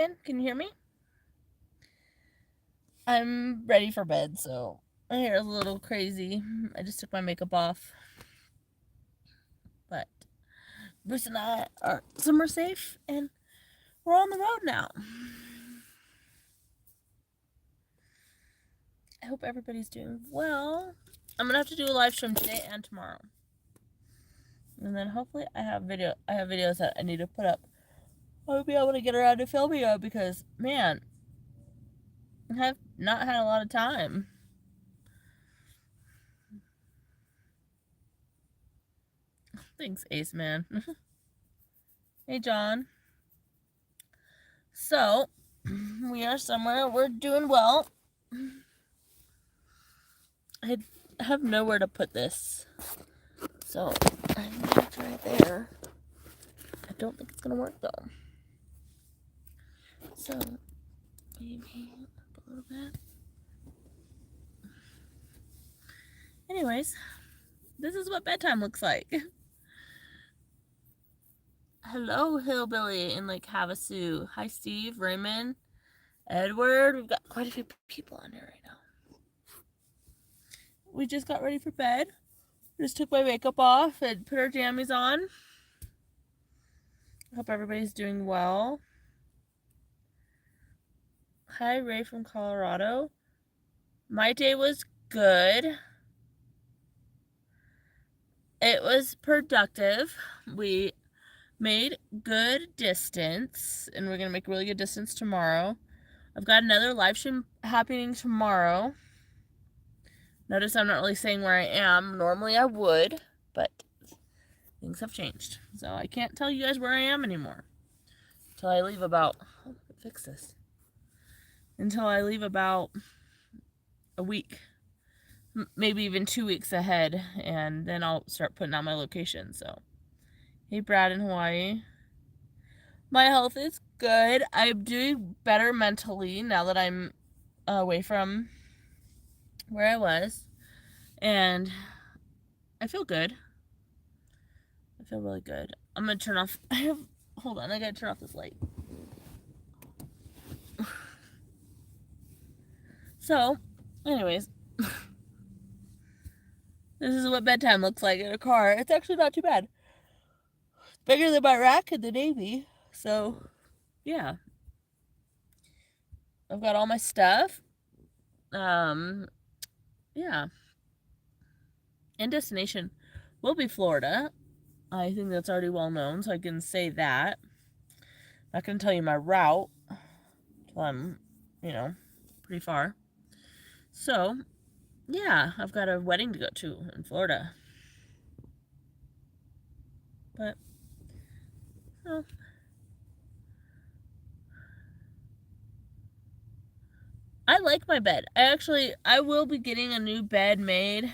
Can you hear me? I'm ready for bed, so my hair is a little crazy. I just took my makeup off. But Bruce and I are somewhere safe, and we're on the road now. I hope everybody's doing well. I'm gonna have to do a live stream today and tomorrow, and then hopefully I have videos that I need to put up. I'll be able to get around to filming them because, man, I have not had a lot of time. Thanks, Ace Man. Hey, John. So, we are somewhere. We're doing well. I have nowhere to put this. So, I'm going to try there. I don't think it's going to work, though. So, maybe up a little bit. Anyways, this is what bedtime looks like. Hello, Hillbilly in Lake Havasu. Hi, Steve, Raymond, Edward. We've got quite a few people on here right now. We just got ready for bed. Just took my makeup off and put our jammies on. Hope everybody's doing well. Hi, Ray from Colorado. My day was good. It was productive. We made good distance, and we're going to make really good distance tomorrow. I've got another live stream happening tomorrow. Notice I'm not really saying where I am. Normally I would, but things have changed. So I can't tell you guys where I am anymore. Until I leave about... Oh, fix this. Until I leave about a week. Maybe even 2 weeks ahead. And then I'll start putting out my location. So, hey, Brad in Hawaii. My health is good. I'm doing better mentally now that I'm away from where I was. And I feel good. I feel really good. I'm going to turn off... Hold on, I got to turn off this light. So, anyways, this is what bedtime looks like in a car. It's actually not too bad. It's bigger than my rack in the Navy. So, yeah. I've got all my stuff. Yeah. And destination will be Florida. I think that's already well known, so I can say that. I'm not going to tell you my route until I'm, pretty far. So, yeah, I've got a wedding to go to in Florida. But, oh. I like my bed. I will be getting a new bed made.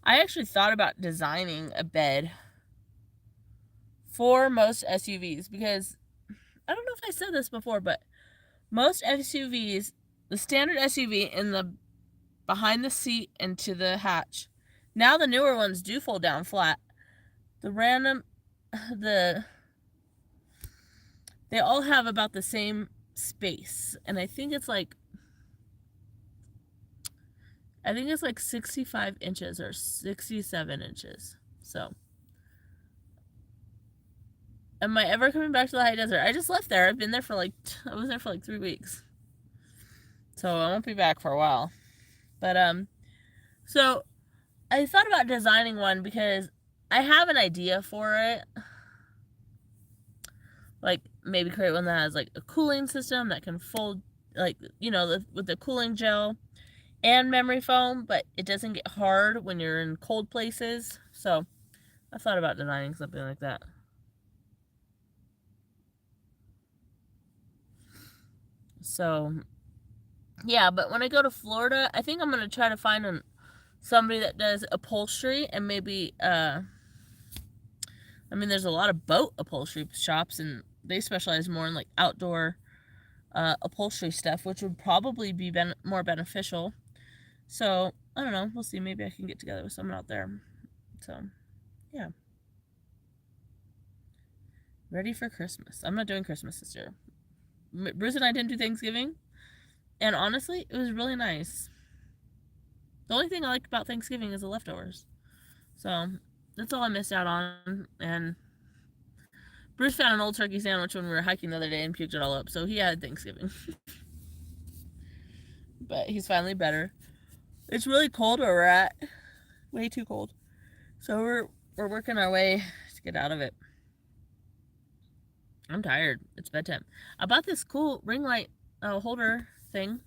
I actually thought about designing a bed for most SUVs because I don't know if I said this before, but most SUVs, the standard SUV in the behind the seat and to the hatch, now the newer ones do fold down flat. They all have about the same space, and I think it's like 65 inches or 67 inches. So, am I ever coming back to the high desert? I just left there. I was there for like 3 weeks. So I won't be back for a while. But, so I thought about designing one because I have an idea for it. Like, maybe create one that has like a cooling system that can fold, like, with the cooling gel and memory foam, but it doesn't get hard when you're in cold places. So I thought about designing something like that. So, yeah, but when I go to Florida, I think I'm going to try to find somebody that does upholstery and maybe, there's a lot of boat upholstery shops, and they specialize more in like outdoor upholstery stuff, which would probably be more beneficial. So, I don't know. We'll see. Maybe I can get together with someone out there. So, yeah. Ready for Christmas. I'm not doing Christmas this year. Bruce and I didn't do Thanksgiving, and honestly, it was really nice. The only thing I like about Thanksgiving is the leftovers. So that's all I missed out on. And Bruce found an old turkey sandwich when we were hiking the other day and puked it all up. So he had Thanksgiving. But he's finally better. It's really cold where we're at. Way too cold. So we're working our way to get out of it. I'm tired. It's bedtime. I bought this cool ring light holder thing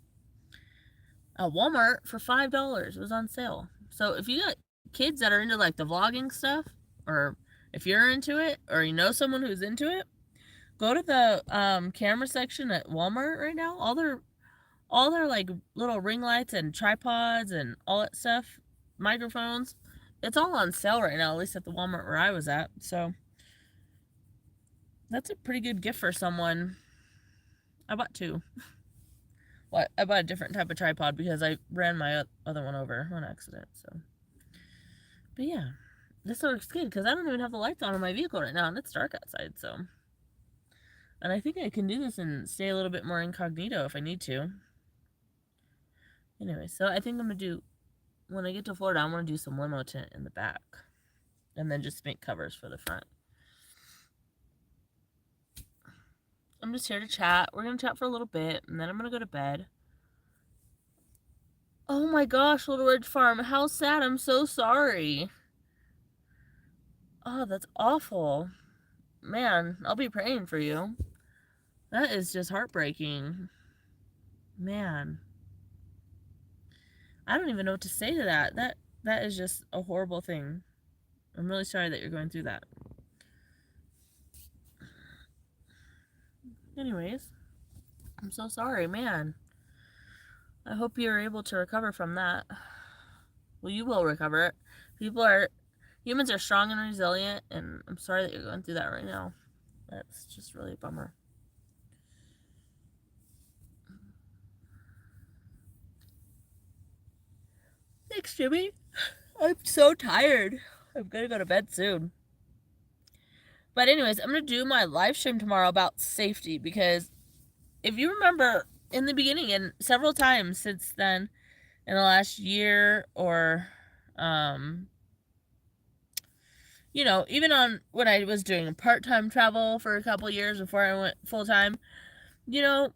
at Walmart for $5. It was on sale. So if you got kids that are into like the vlogging stuff, or if you're into it, or you know someone who's into it, go to the camera section at Walmart right now. All their like little ring lights and tripods and all that stuff, microphones, it's all on sale right now, at least at the Walmart where I was at. So that's a pretty good gift for someone. I bought two. Well, I bought a different type of tripod because I ran my other one over on accident. So, but yeah, this looks good because I don't even have the lights on in my vehicle right now, and it's dark outside. So, and I think I can do this and stay a little bit more incognito if I need to. Anyway, so I think I'm gonna do, when I get to Florida, I'm gonna do some limo tint in the back, and then just make covers for the front. I'm just here to chat. We're gonna chat for a little bit, and then I'm gonna go to bed. Oh my gosh, Little Ridge Farm, how sad. I'm so sorry. Oh, that's awful. Man, I'll be praying for you. That is just heartbreaking. Man. I don't even know what to say to that. That is just a horrible thing. I'm really sorry that you're going through that. Anyways, I'm so sorry, man. I hope you're able to recover from that. Well, you will recover it. Humans are strong and resilient, and I'm sorry that you're going through that right now. That's just really a bummer. Thanks, Jimmy. I'm so tired. I'm gonna go to bed soon. But anyways, I'm gonna do my live stream tomorrow about safety, because if you remember in the beginning and several times since then in the last year, or even on when I was doing part-time travel for a couple years before I went full-time, I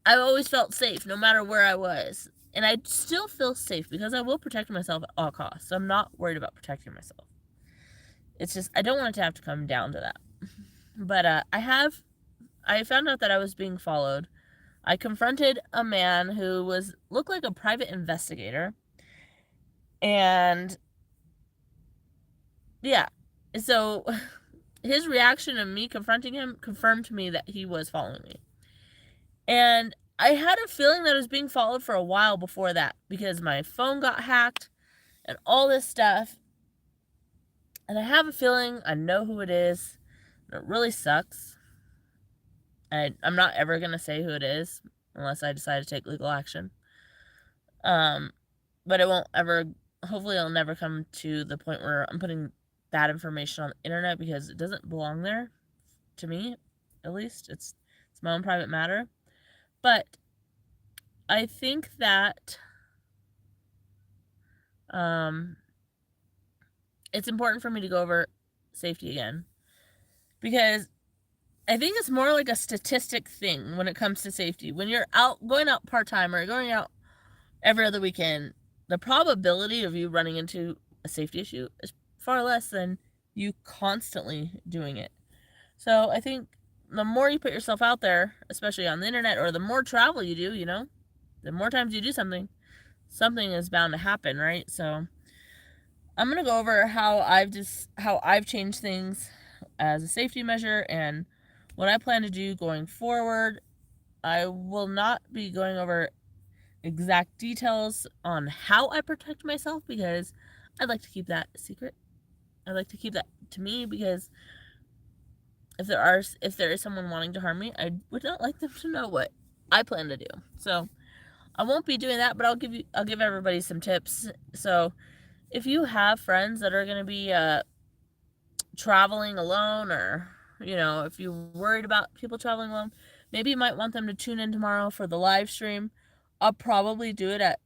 always felt safe no matter where I was. And I still feel safe because I will protect myself at all costs. So I'm not worried about protecting myself. It's just I don't want it to have to come down to that. But I found out that I was being followed. I confronted a man who looked like a private investigator. And yeah, so his reaction to me confronting him confirmed to me that he was following me. And I had a feeling that I was being followed for a while before that, because my phone got hacked and all this stuff. And I have a feeling I know who it is. And it really sucks. I'm not ever going to say who it is unless I decide to take legal action. But it won't ever, hopefully it'll never come to the point where I'm putting that information on the internet, because it doesn't belong there, to me, at least. It's my own private matter. But I think that it's important for me to go over safety again, because I think it's more like a statistic thing when it comes to safety. When you're going out part-time or going out every other weekend, the probability of you running into a safety issue is far less than you constantly doing it. So I think the more you put yourself out there, especially on the internet, or the more travel you do, the more times you do something is bound to happen, right? So I'm going to go over how I've changed things as a safety measure and what I plan to do going forward. I will not be going over exact details on how I protect myself, because I'd like to keep that a secret. I'd like to keep that to me, because if there is someone wanting to harm me, I would not like them to know what I plan to do. So I won't be doing that, but I'll give everybody some tips. So if you have friends that are going to be traveling alone, or if you're worried about people traveling alone, Maybe you might want them to tune in tomorrow for the live stream. I'll probably do it at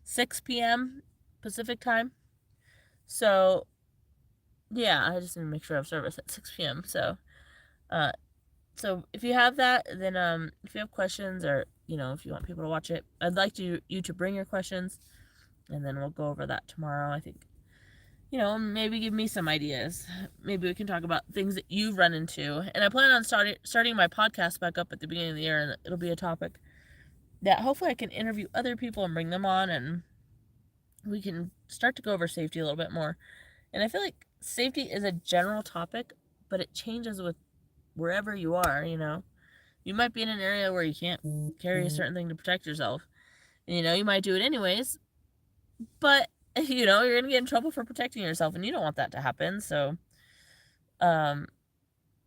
6 p.m. Pacific time. So, yeah, I just need to make sure I have service at 6 p.m. So if you have that, then if you have questions or if you want people to watch it, I'd like you to bring your questions, and then we'll go over that tomorrow. I think maybe give me some ideas. Maybe we can talk about things that you've run into. And I plan on starting my podcast back up at the beginning of the year, and it'll be a topic that hopefully I can interview other people and bring them on, and we can start to go over safety a little bit more. And I feel like safety is a general topic, but it changes with wherever you are. You might be in an area where you can't carry a certain thing to protect yourself, and you might do it anyways, but you're gonna get in trouble for protecting yourself, and you don't want that to happen. So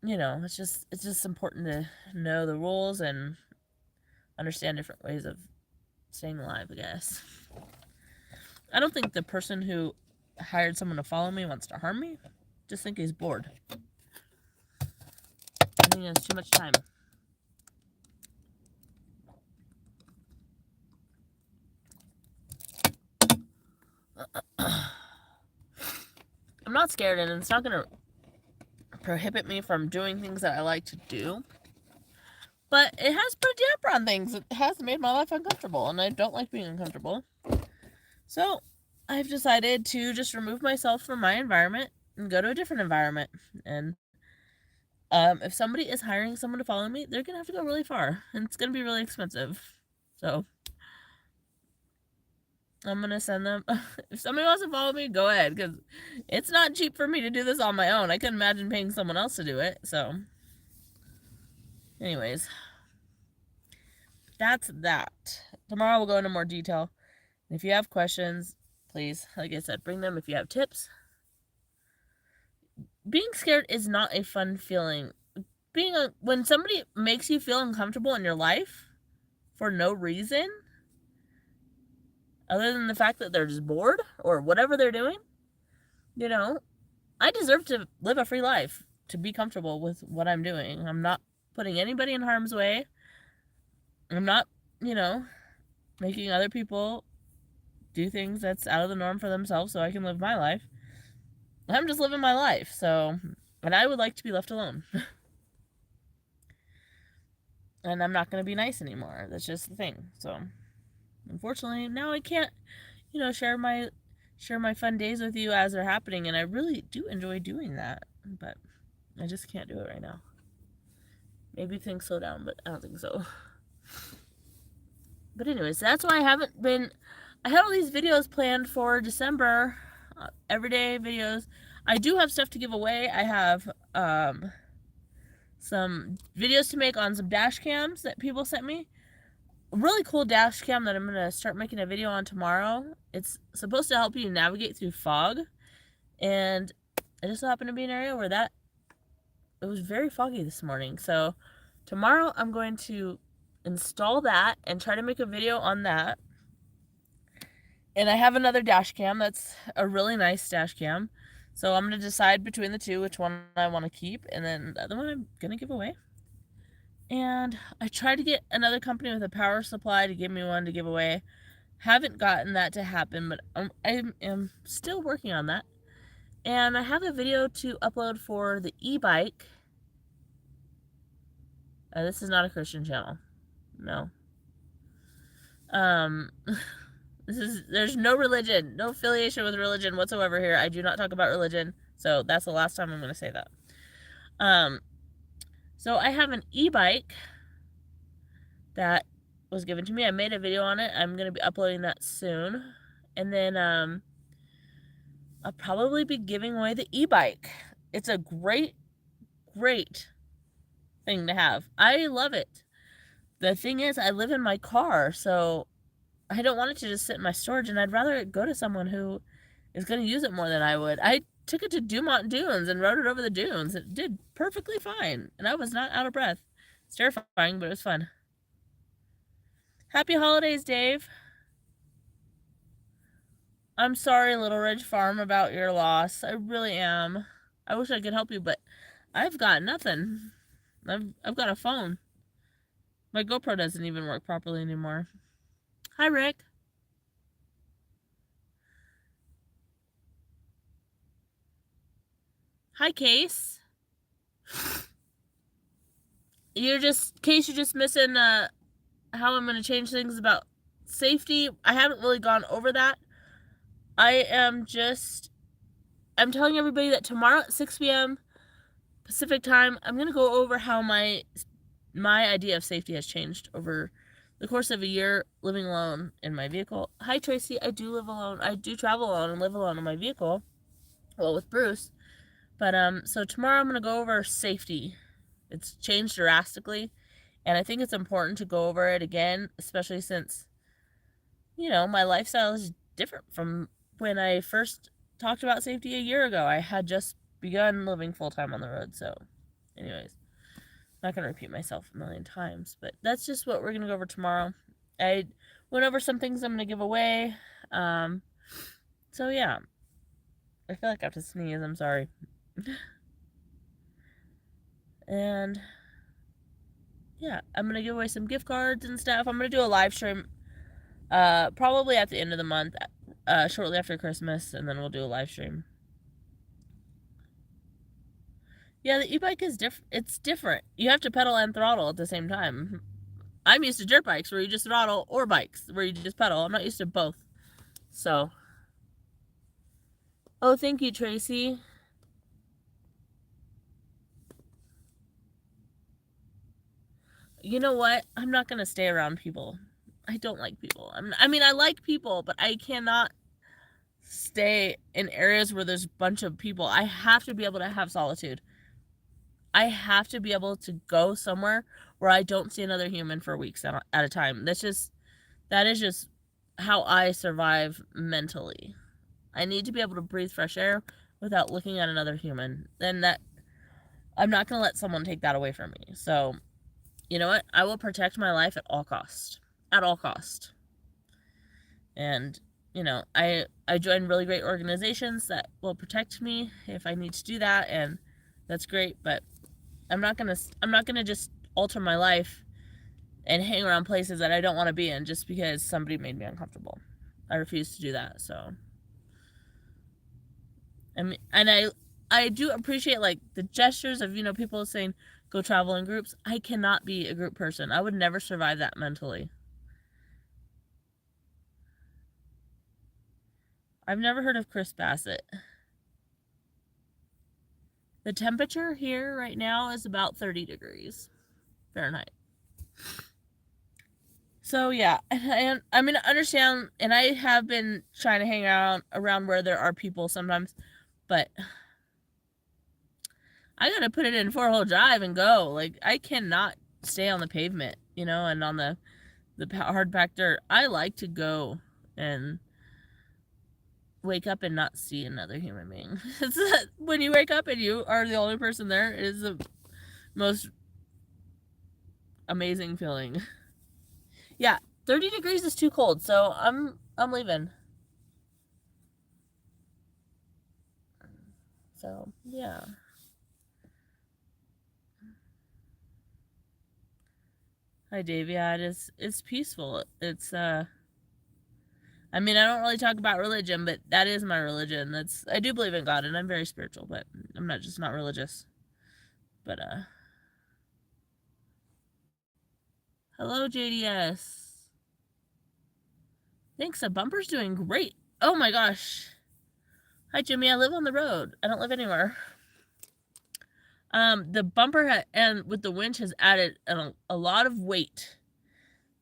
it's just important to know the rules and understand different ways of staying alive, I guess. I don't think the person who hired someone to follow me wants to harm me. Just think he's bored. I think he has too much time. I'm not scared, and it's not going to prohibit me from doing things that I like to do. But it has put a damper on things. It has made my life uncomfortable, and I don't like being uncomfortable. So I've decided to just remove myself from my environment and go to a different environment. And if somebody is hiring someone to follow me, they're going to have to go really far, and it's going to be really expensive. So I'm going to send them. If somebody wants to follow me, go ahead, because it's not cheap for me to do this on my own. I couldn't imagine paying someone else to do it. So anyways, that's that. Tomorrow we'll go into more detail. And if you have questions, please, like I said, bring them. If you have tips. Being scared is not a fun feeling. When somebody makes you feel uncomfortable in your life for no reason, other than the fact that they're just bored or whatever they're doing, I deserve to live a free life, to be comfortable with what I'm doing. I'm not putting anybody in harm's way. I'm not, making other people do things that's out of the norm for themselves so I can live my life. I'm just living my life, and I would like to be left alone. And I'm not going to be nice anymore. That's just the thing. So, unfortunately, now I can't, share my fun days with you as they're happening, and I really do enjoy doing that, but I just can't do it right now. Maybe things slow down, but I don't think so. But anyways, that's why I had all these videos planned for December, everyday videos. I do have stuff to give away. I have some videos to make on some dash cams that people sent me. A really cool dash cam that I'm going to start making a video on tomorrow. It's supposed to help you navigate through fog, and I just happened to be in an area where it was very foggy this morning. So tomorrow I'm going to install that and try to make a video on that. And I have another dash cam that's a really nice dash cam. So I'm going to decide between the two which one I want to keep, and then the other one I'm going to give away. And I tried to get another company with a power supply to give me one to give away. Haven't gotten that to happen, but I am still working on that. And I have a video to upload for the e-bike. This is not a Christian channel. No. There's no religion, no affiliation with religion whatsoever here. I do not talk about religion, so that's the last time I'm going to say that. So I have an e-bike that was given to me. I made a video on it. I'm going to be uploading that soon. And then I'll probably be giving away the e-bike. It's a great, great thing to have. I love it. The thing is, I live in my car, so I don't want it to just sit in my storage, and I'd rather it go to someone who is going to use it more than I would. I took it to Dumont Dunes and rode it over the dunes. It did perfectly fine, and I was not out of breath. It's terrifying, but it was fun. Happy holidays, Dave. I'm sorry, Little Ridge Farm, about your loss. I really am. I wish I could help you, but I've got nothing. I've got a phone. My GoPro doesn't even work properly anymore. Hi, Rick. Hi, Case. You're just missing how I'm gonna change things about safety. I haven't really gone over that. I'm telling everybody that tomorrow at 6 p.m. Pacific time, I'm gonna go over how my idea of safety has changed over the course of a year living alone in my vehicle. Hi, Tracy. I do live alone. I do travel alone and live alone in my vehicle. Well, with Bruce. But so tomorrow I'm gonna go over safety. It's changed drastically, and I think it's important to go over it again, especially since, my lifestyle is different from when I first talked about safety a year ago. I had just begun living full time on the road. So, anyways, not gonna repeat myself a million times, but that's just what we're gonna go over tomorrow. I went over some things I'm gonna give away. So yeah, I feel like I have to sneeze. I'm sorry. And yeah, I'm gonna give away some gift cards and stuff. I'm gonna do a live stream, probably at the end of the month, shortly after Christmas, and then we'll do a live stream. Yeah, the e-bike is different. It's different. You have to pedal and throttle at the same time. I'm used to dirt bikes where you just throttle, or bikes where you just pedal. I'm not used to both. So. Oh, thank you, Tracy. You know what? I'm not gonna stay around people. I don't like people. I like people, but I cannot stay in areas where there's a bunch of people. I have to be able to have solitude. I have to be able to go somewhere where I don't see another human for weeks at a time. That is just how I survive mentally. I need to be able to breathe fresh air without looking at another human. Then I'm not going to let someone take that away from me. So, you know what? I will protect my life at all cost. At all cost. And, I join really great organizations that will protect me if I need to do that, and that's great, but I'm not going to just alter my life and hang around places that I don't want to be in just because somebody made me uncomfortable. I refuse to do that. So I do appreciate like the gestures of people saying go travel in groups. I cannot be a group person. I would never survive that mentally. I've never heard of Chris Bassett. The temperature here right now is about 30 degrees Fahrenheit. So yeah, and I mean, I understand, and I have been trying to hang out around where there are people sometimes, but I gotta put it in four-wheel drive and go. Like, I cannot stay on the pavement, and on the hard packed dirt. I like to go and wake up and not see another human being. When you wake up and you are the only person there, it is the most amazing feeling. Yeah, 30 degrees is too cold, so I'm leaving. So, yeah. Hi, Dave. Yeah, it's peaceful. It's I mean, I don't really talk about religion, but that is my religion. I do believe in God, and I'm very spiritual, but I'm not religious. But hello, JDS. Thanks. The bumper's doing great. Oh my gosh. Hi, Jimmy. I live on the road. I don't live anywhere. The bumper and with the winch has added a lot of weight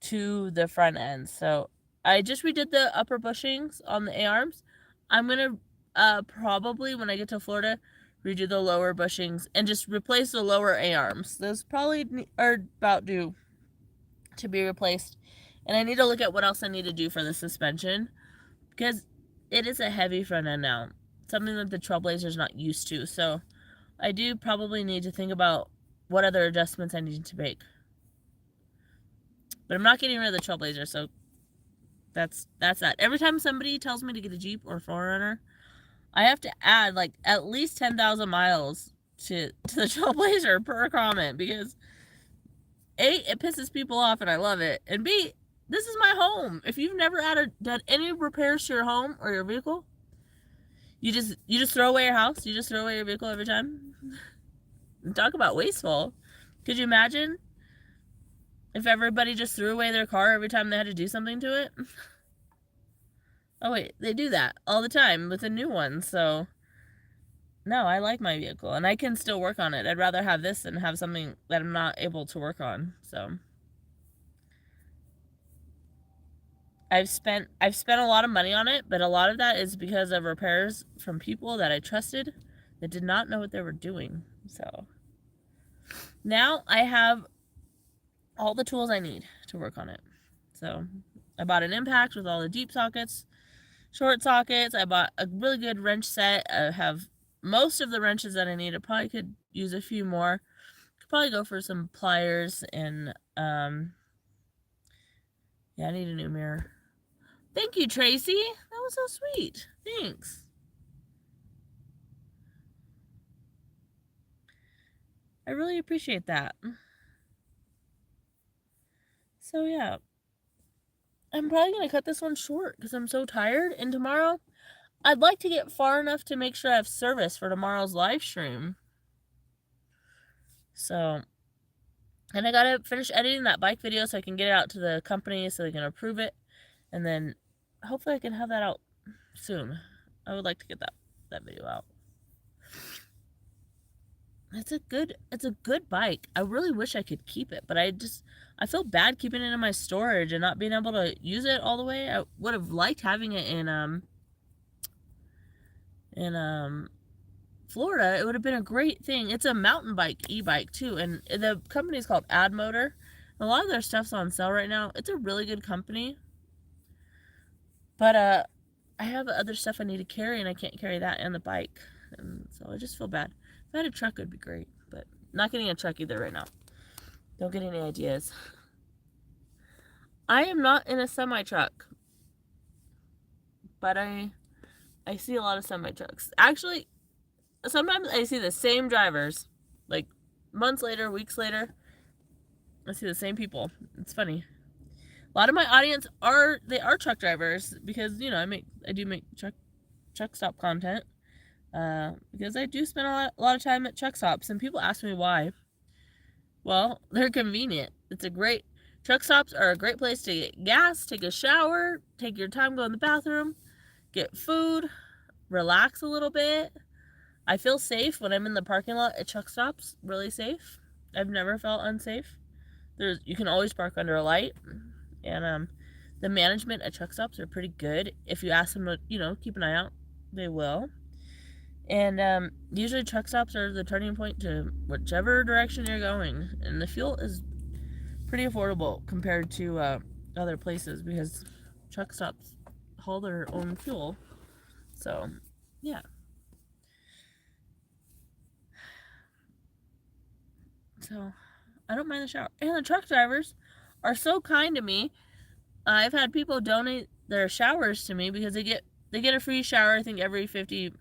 to the front end. So I just redid the upper bushings on the A-arms. I'm gonna probably when I get to Florida redo the lower bushings and just replace the lower A-arms. Those probably are about due to be replaced. And I need to look at what else I need to do for the suspension, because it is a heavy front end now, something that the Trailblazer's not used to. So I do probably need to think about what other adjustments I need to make. But I'm not getting rid of the Trailblazer, so that's that. Every time somebody tells me to get a Jeep or 4Runner, I have to add like at least 10,000 miles to the Trailblazer per comment, because A, it pisses people off and I love it, and B, this is my home. If you've never done any repairs to your home or your vehicle, you just throw away your house, you just throw away your vehicle every time. Talk about wasteful. Could you imagine if everybody just threw away their car every time they had to do something to it? Oh wait, they do that all the time with a new one, so no, I like my vehicle and I can still work on it. I'd rather have this than have something that I'm not able to work on. So I've spent a lot of money on it, but a lot of that is because of repairs from people that I trusted that did not know what they were doing. So now I have all the tools I need to work on it. So I bought an impact with all the deep sockets, short sockets. I bought a really good wrench set. I have most of the wrenches that I need. I probably could use a few more. Could probably go for some pliers and yeah, I need a new mirror. Thank you, Tracy. That was so sweet. Thanks. I really appreciate that. So yeah, I'm probably going to cut this one short because I'm so tired. And tomorrow, I'd like to get far enough to make sure I have service for tomorrow's live stream. So, and I got to finish editing that bike video so I can get it out to the company so they can approve it. And then hopefully I can have that out soon. I would like to get that video out. It's a good bike. I really wish I could keep it, but I feel bad keeping it in my storage and not being able to use it all the way. I would have liked having it in Florida. It would have been a great thing. It's a mountain bike e-bike too, and the company is called Ad Motor. A lot of their stuff's on sale right now. It's a really good company. But I have other stuff I need to carry, and I can't carry that and the bike, and so I just feel bad. If I had a truck, it would be great, but not getting a truck either right now. Don't get any ideas. I am not in a semi-truck, but I see a lot of semi-trucks. Actually, sometimes I see the same drivers, like months later, weeks later. I see the same people. It's funny. A lot of my audience are truck drivers because, you know, I do make truck stop content. Because I do spend a lot of time at truck stops, and people ask me why. Well, they're convenient. Truck stops are a great place to get gas, take a shower, take your time, go in the bathroom, get food, relax a little bit. I feel safe when I'm in the parking lot at truck stops, really safe. I've never felt unsafe. You can always park under a light, and the management at truck stops are pretty good. If you ask them to, you know, keep an eye out, they will. And usually truck stops are the turning point to whichever direction you're going. And the fuel is pretty affordable compared to other places because truck stops haul their own fuel. So, yeah. So, I don't mind the shower. And the truck drivers are so kind to me. I've had people donate their showers to me because they get a free shower, I think, every 50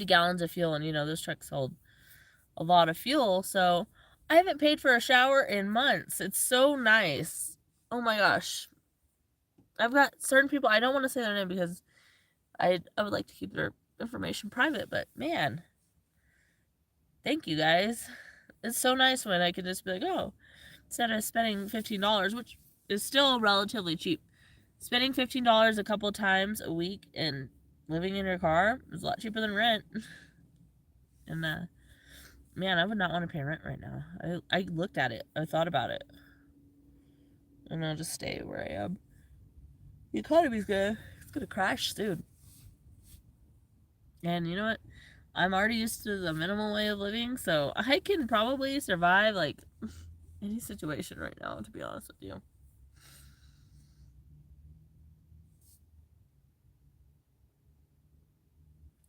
gallons of fuel, and you know those trucks hold a lot of fuel, so I haven't paid for a shower in months. It's so nice. Oh my gosh. I've got certain people, I don't want to say their name because I would like to keep their information private, but man, thank you guys. It's so nice when I can just be like, oh, instead of spending $15, which is still relatively cheap, spending $15 a couple times a week and living in your car is a lot cheaper than rent. And man, I would not want to pay rent right now. I looked at it. I thought about it. And I'll just stay where I am. The economy's it's gonna crash soon. And you know what? I'm already used to the minimal way of living, so I can probably survive like any situation right now, to be honest with you.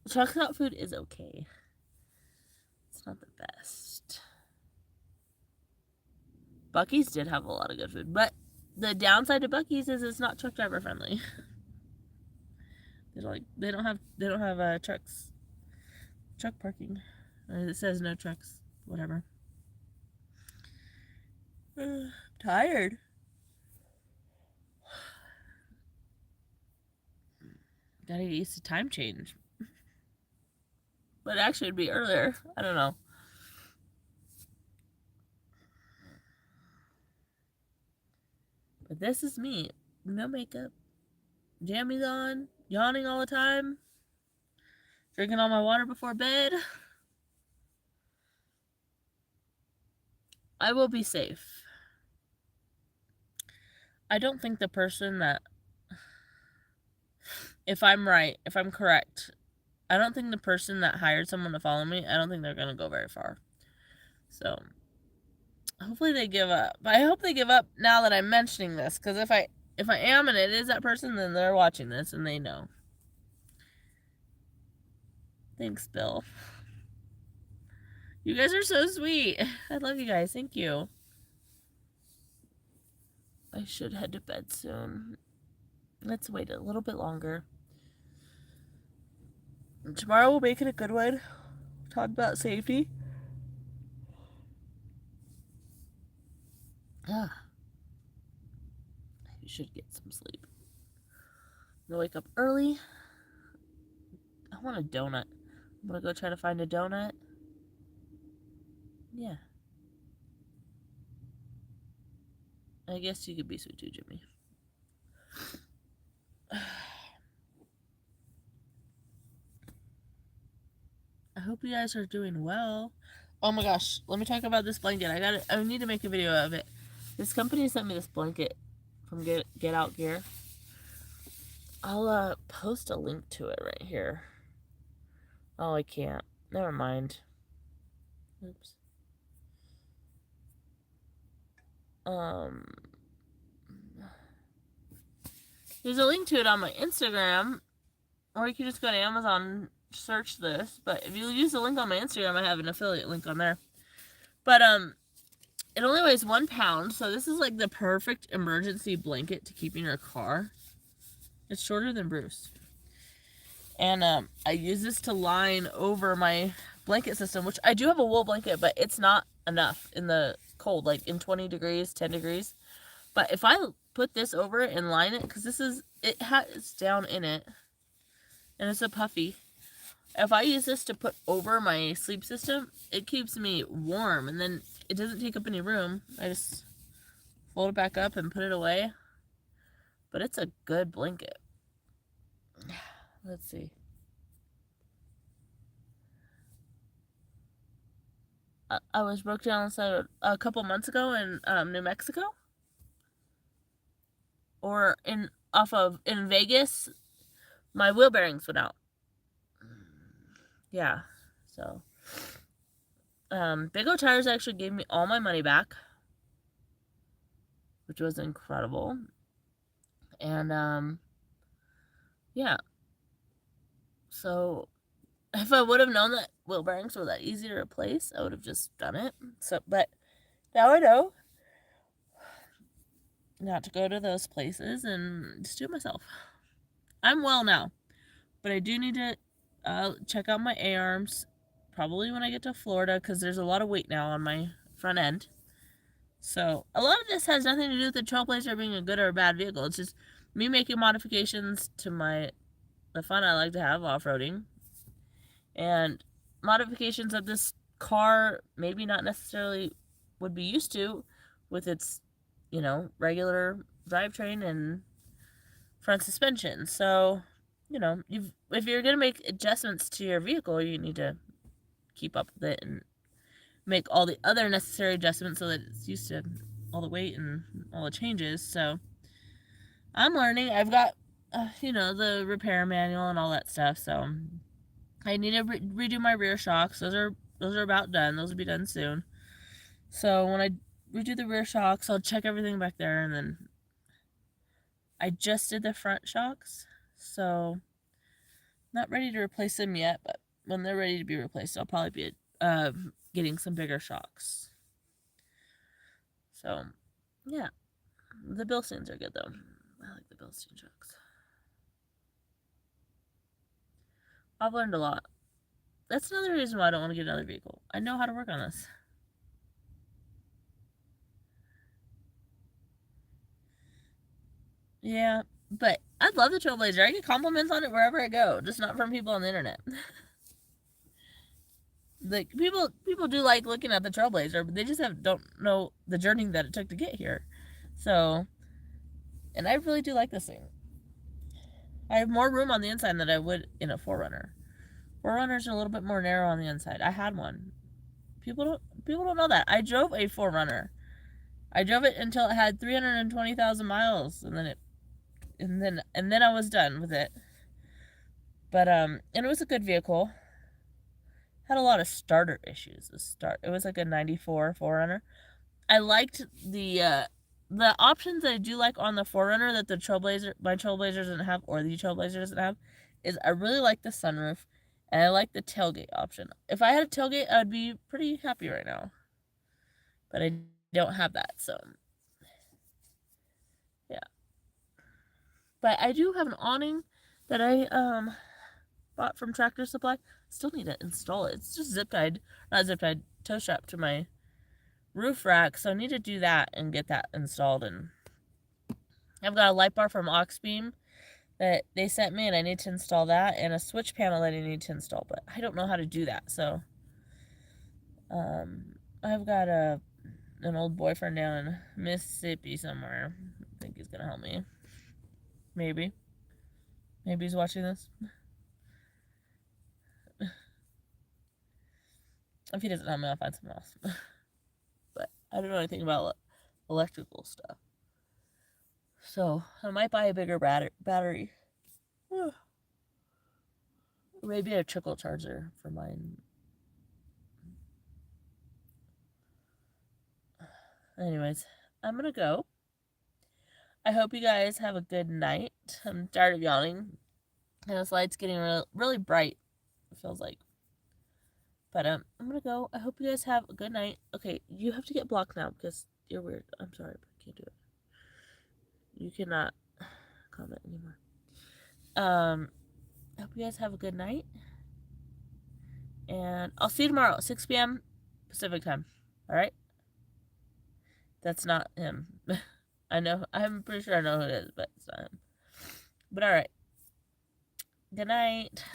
Truck stop food is okay. It's not the best. Buc-ee's did have a lot of good food, but the downside to Buc-ee's is it's not truck driver friendly. They don't have truck parking. It says no trucks. Whatever. Tired. Gotta get used to time change. But actually, it'd be earlier. I don't know. But this is me. No makeup. Jammies on. Yawning all the time. Drinking all my water before bed. I will be safe. I don't think the person that... If I'm right, if I'm correct, I don't think the person that hired someone to follow me, I don't think they're going to go very far. So, hopefully they give up. But I hope they give up now that I'm mentioning this. Because if I am and it is that person, then they're watching this and they know. Thanks, Bill. You guys are so sweet. I love you guys. Thank you. I should head to bed soon. Let's wait a little bit longer. Tomorrow we'll make it a good one. Talk about safety. You should get some sleep. I'm gonna wake up early. I want a donut. I'm gonna go try to find a donut. Yeah. I guess you could be sweet too, Jimmy. I hope you guys are doing well. Oh my gosh, let me talk about this blanket. I need to make a video of it. This company sent me this blanket from Get Out Gear. I'll post a link to it right here. Oh, I can't. Never mind. Oops. There's a link to it on my Instagram, or you can just go to Amazon and search this. But if you use the link on my Instagram, I have an affiliate link on there. But it only weighs 1 pound, so this is like the perfect emergency blanket to keep in your car. It's shorter than Bruce. And I use this to line over my blanket system, which I do have a wool blanket, but it's not enough in the cold, like in 20 degrees, 10 degrees. But if I put this over it and line it, because it has down in it, and it's a puffy. If I use this to put over my sleep system, it keeps me warm, and then it doesn't take up any room. I just fold it back up and put it away. But it's a good blanket. Let's see. I was broke down inside a couple months ago in New Mexico. Or in Vegas, my wheel bearings went out. Yeah, so Big O Tires actually gave me all my money back, which was incredible. And yeah, so if I would have known that wheel bearings were that easy to replace, I would have just done it. So, but now I know not to go to those places and just do it myself. I'm well now, but I do need to check out my A-arms probably when I get to Florida, because there's a lot of weight now on my front end. So a lot of this has nothing to do with the Trailblazer being a good or a bad vehicle. It's just me making modifications to the fun I like to have off-roading, and modifications of this car maybe not necessarily would be used to with its, regular drivetrain and front suspension. So, if you're going to make adjustments to your vehicle, you need to keep up with it and make all the other necessary adjustments so that it's used to all the weight and all the changes. So, I'm learning. I've got, the repair manual and all that stuff. So, I need to redo my rear shocks. Those are about done. Those will be done soon. So, when I redo the rear shocks, I'll check everything back there, and then I just did the front shocks, so not ready to replace them yet, but when they're ready to be replaced, I'll probably be getting some bigger shocks. So, yeah. The Bilsteins are good, though. I like the Bilstein shocks. I've learned a lot. that's another reason why I don't want to get another vehicle. I know how to work on this. Yeah, but I love the Trailblazer. I get compliments on it wherever I go, just not from people on the internet. Like people do like looking at the Trailblazer, but they just don't know the journey that it took to get here. So, and I really do like this thing. I have more room on the inside than I would in a 4Runner. 4Runners are a little bit more narrow on the inside. I had one. People don't know that. I drove a 4Runner. I drove it until it had 320,000 miles, and then I was done with it. But and it was a good vehicle. Had a lot of starter issues. It was like a 94 4Runner. I liked the options that I do like on the 4Runner that my Trailblazer doesn't have, or the Trailblazer doesn't have, is I really like the sunroof, and I like the tailgate option. If I had a tailgate, I'd be pretty happy right now. But I don't have that, so yeah. But I do have an awning that I bought from Tractor Supply. Still need to install it. It's just not zip tied, toe strapped to my roof rack, so I need to do that and get that installed. And I've got a light bar from Oxbeam that they sent me, and I need to install that, and a switch panel that I need to install, but I don't know how to do that. So I've got an old boyfriend down in Mississippi somewhere. I think he's gonna help me. Maybe he's watching this. If he doesn't help me, I'll find someone else. But I don't know anything about electrical stuff, so I might buy a bigger battery. Maybe a trickle charger for mine. Anyways, I'm gonna go. I hope you guys have a good night. I'm tired of yawning, and this light's getting really bright. It feels like. But I'm gonna go. I hope you guys have a good night. Okay, you have to get blocked now because you're weird. I'm sorry, but I can't do it. You cannot comment anymore. I hope you guys have a good night, and I'll see you tomorrow at 6 p.m. Pacific time. All right? That's not him. I know. I'm pretty sure I know who it is, but it's not him. But all right. Good night.